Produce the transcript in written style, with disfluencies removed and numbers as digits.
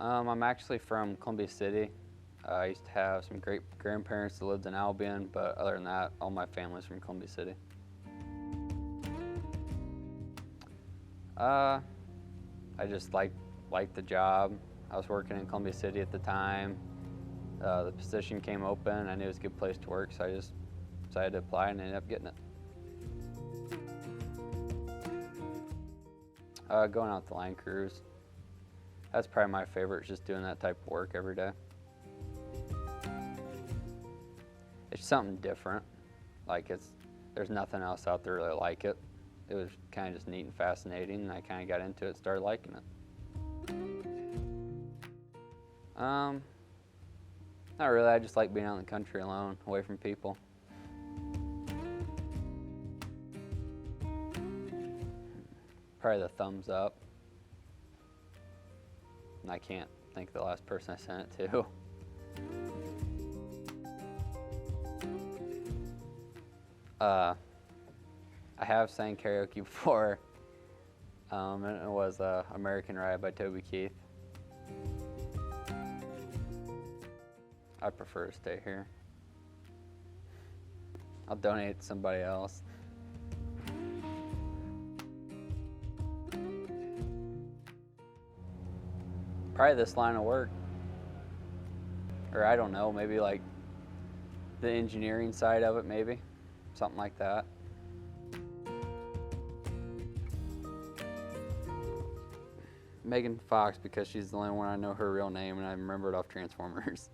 I'm actually from Columbia City. I used to have some great grandparents that lived in Albion, but other than that, all my family's from Columbia City. I just liked the job. I was working in Columbia City at the time. The position came open. I knew it was a good place to work, so I just decided to apply and ended up getting it. Going out the line crews. That's probably my favorite, just doing that type of work every day. It's something different. There's nothing else out there really like it. It was kind of just neat and fascinating, and I kind of got into it and started liking it. Not really, I just like being out in the country alone, away from people. Probably the thumbs up. And I can't think of the last person I sent it to. I have sang karaoke before, and it was American Ride by Toby Keith. I prefer to stay here. I'll donate it to somebody else. Probably this line of work. Or I don't know, maybe like the engineering side of it, maybe. Something like that. Megan Fox, because she's the only one I know her real name and I remember it off Transformers.